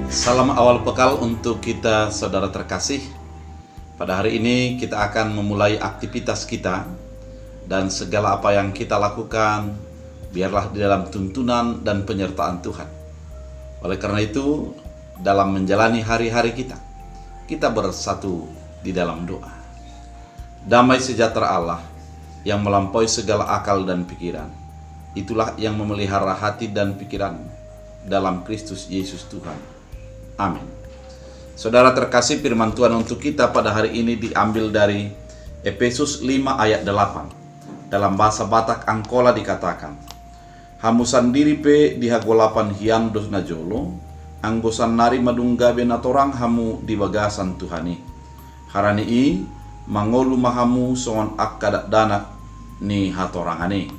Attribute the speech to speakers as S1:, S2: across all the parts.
S1: Salam awal pekan untuk kita saudara terkasih. Pada hari ini kita akan memulai aktivitas kita dan segala apa yang kita lakukan biarlah di dalam tuntunan dan penyertaan Tuhan. Oleh karena itu, dalam menjalani hari-hari kita bersatu di dalam doa. Damai sejahtera Allah yang melampaui segala akal dan pikiran, itulah yang memelihara hati dan pikiran dalam Kristus Yesus Tuhan. Amin. Saudara terkasih, firman Tuhan untuk kita pada hari ini diambil dari Efesus 5 ayat 8. Dalam bahasa Batak Angkola dikatakan, hamu sandiri pe dihagolapan hian dos najolo, anggosan nari madunggabe natorang hamu di bagasan Tuhani. Harani i mangolu mahamu songon akkadak danak ni hatorangani.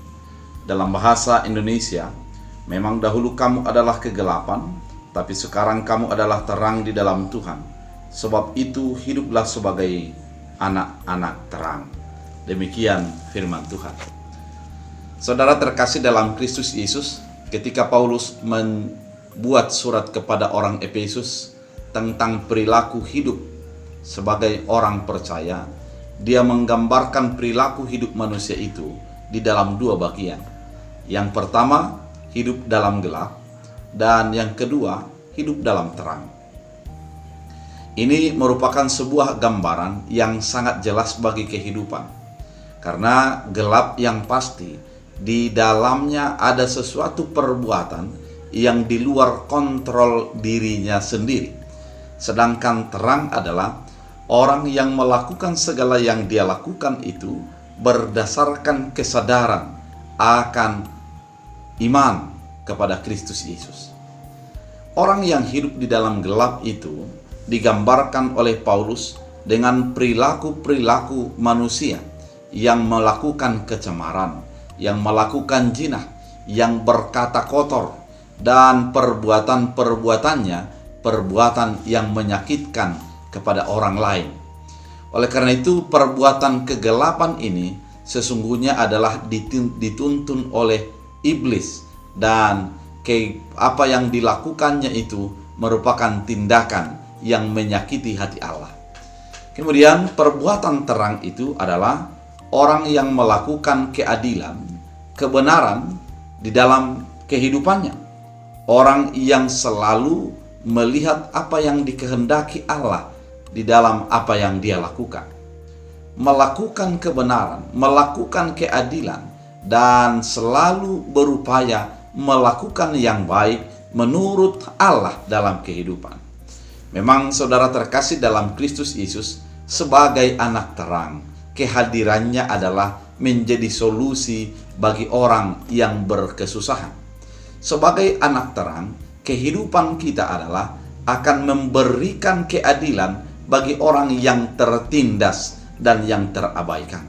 S1: Dalam bahasa Indonesia, memang dahulu kamu adalah kegelapan, tapi sekarang kamu adalah terang di dalam Tuhan. Sebab itu hiduplah sebagai anak-anak terang. Demikian firman Tuhan. Saudara terkasih dalam Kristus Yesus, ketika Paulus membuat surat kepada orang Efesus tentang perilaku hidup sebagai orang percaya, dia menggambarkan perilaku hidup manusia itu di dalam dua bagian. Yang pertama, hidup dalam gelap, dan yang kedua, hidup dalam terang. Ini merupakan sebuah gambaran yang sangat jelas bagi kehidupan. Karena gelap yang pasti, di dalamnya ada sesuatu perbuatan yang di luar kontrol dirinya sendiri. Sedangkan terang adalah orang yang melakukan segala yang dia lakukan itu berdasarkan kesadaran akan iman kepada Kristus Yesus. Orang yang hidup di dalam gelap itu digambarkan oleh Paulus dengan perilaku-perilaku manusia yang melakukan kecemaran, yang melakukan zina, yang berkata kotor, dan perbuatan-perbuatannya perbuatan yang menyakitkan kepada orang lain. Oleh karena itu, perbuatan kegelapan ini sesungguhnya adalah dituntun oleh iblis, dan apa yang dilakukannya itu merupakan tindakan yang menyakiti hati Allah. Kemudian perbuatan terang itu adalah orang yang melakukan keadilan, kebenaran di dalam kehidupannya. Orang yang selalu melihat apa yang dikehendaki Allah di dalam apa yang dia lakukan. Melakukan kebenaran, melakukan keadilan, dan selalu berupaya melakukan yang baik menurut Allah dalam kehidupan. Memang saudara terkasih dalam Kristus Yesus, sebagai anak terang, kehadirannya adalah menjadi solusi bagi orang yang berkesusahan. Sebagai anak terang, kehidupan kita adalah akan memberikan keadilan bagi orang yang tertindas dan yang terabaikan.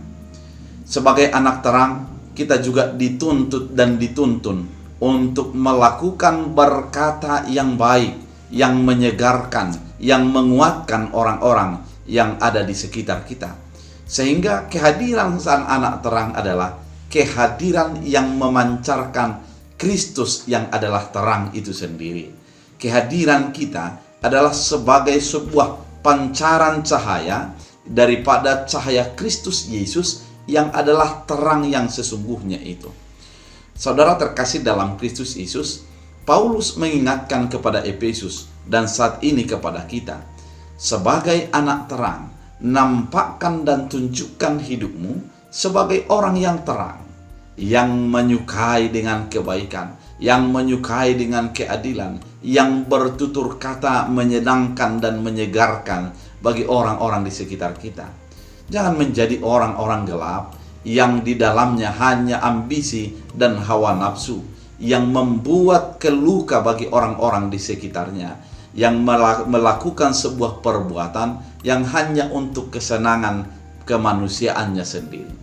S1: Sebagai anak terang, kita juga dituntut dan dituntun untuk melakukan berkata yang baik, yang menyegarkan, yang menguatkan orang-orang yang ada di sekitar kita. Sehingga kehadiran sang anak terang adalah kehadiran yang memancarkan Kristus yang adalah terang itu sendiri. Kehadiran kita adalah sebagai sebuah pancaran cahaya daripada cahaya Kristus Yesus yang adalah terang yang sesungguhnya itu. Saudara terkasih dalam Kristus Yesus, Paulus mengingatkan kepada Efesus dan saat ini kepada kita, sebagai anak terang, nampakkan dan tunjukkan hidupmu sebagai orang yang terang, yang menyukai dengan kebaikan, yang menyukai dengan keadilan, yang bertutur kata menyenangkan dan menyegarkan bagi orang-orang di sekitar kita. Jangan menjadi orang-orang gelap yang di dalamnya hanya ambisi dan hawa nafsu, yang membuat keluka bagi orang-orang di sekitarnya, yang melakukan sebuah perbuatan yang hanya untuk kesenangan kemanusiaannya sendiri.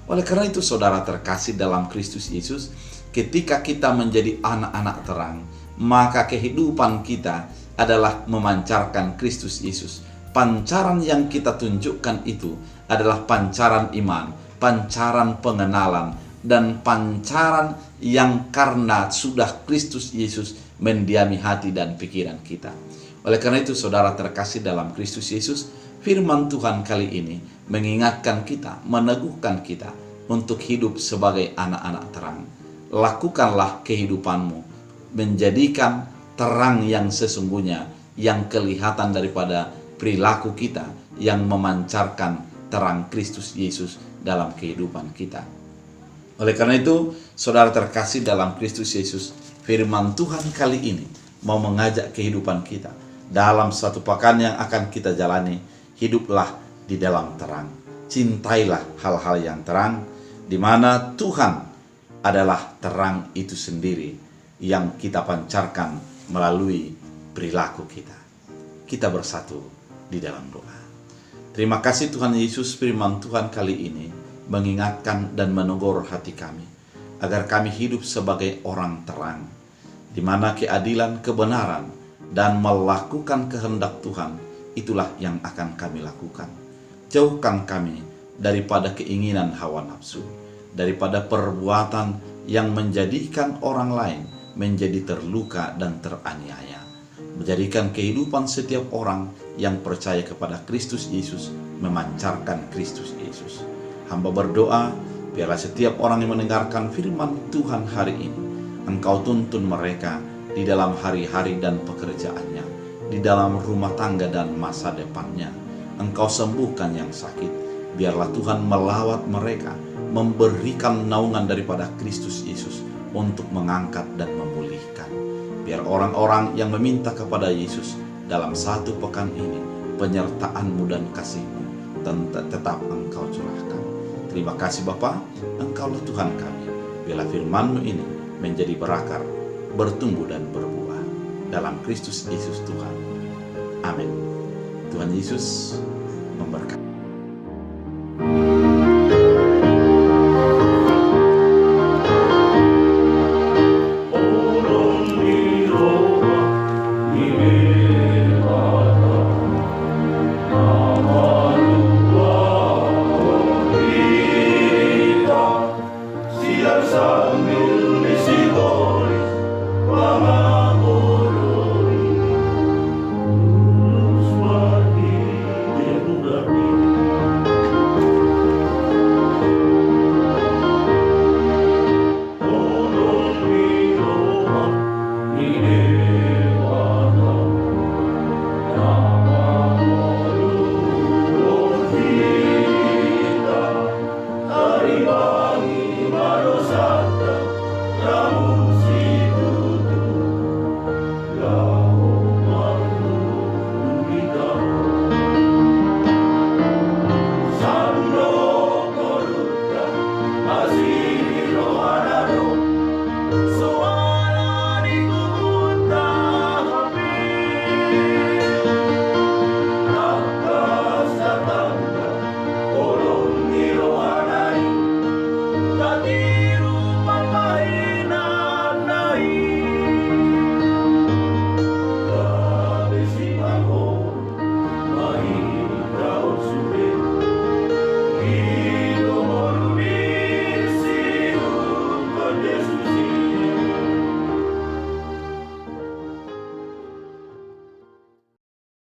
S1: Oleh karena itu, saudara terkasih dalam Kristus Yesus, ketika kita menjadi anak-anak terang, maka kehidupan kita adalah memancarkan Kristus Yesus. Pancaran yang kita tunjukkan itu adalah pancaran iman, pancaran pengenalan dan pancaran yang karena sudah Kristus Yesus mendiami hati dan pikiran kita. Oleh karena itu, saudara terkasih dalam Kristus Yesus, firman Tuhan kali ini mengingatkan kita, meneguhkan kita untuk hidup sebagai anak-anak terang. Lakukanlah kehidupanmu menjadikan terang yang sesungguhnya, yang kelihatan daripada perilaku kita, yang memancarkan terang Kristus Yesus dalam kehidupan kita. Oleh karena itu, saudara terkasih dalam Kristus Yesus, firman Tuhan kali ini mau mengajak kehidupan kita dalam satu pekan yang akan kita jalani. Hiduplah di dalam terang, cintailah hal-hal yang terang, di mana Tuhan adalah terang itu sendiri yang kita pancarkan melalui perilaku kita. Kita bersatu di dalam doa. Terima kasih Tuhan Yesus, firman Tuhan kali ini mengingatkan dan menegur hati kami agar kami hidup sebagai orang terang, di mana keadilan, kebenaran, dan melakukan kehendak Tuhan itulah yang akan kami lakukan. Jauhkan kami daripada keinginan hawa nafsu, daripada perbuatan yang menjadikan orang lain menjadi terluka dan teraniaya. Menjadikan kehidupan setiap orang yang percaya kepada Kristus Yesus memancarkan Kristus Yesus. Hamba berdoa, biarlah setiap orang yang mendengarkan firman Tuhan hari ini, Engkau tuntun mereka di dalam hari-hari dan pekerjaannya, di dalam rumah tangga dan masa depannya. Engkau sembuhkan yang sakit. Biarlah Tuhan melawat mereka, memberikan naungan daripada Kristus Yesus untuk mengangkat dan memulihkan. Biar orang-orang yang meminta kepada Yesus dalam satu pekan ini, penyertaan-Mu dan kasih-Mu tetap Engkau curahkan. Terima kasih Bapa, Engkaulah Tuhan kami. Biarlah firman-Mu ini menjadi berakar, bertumbuh dan berbuah dalam Kristus Yesus Tuhan. Amin. Tuhan Yesus memberkati.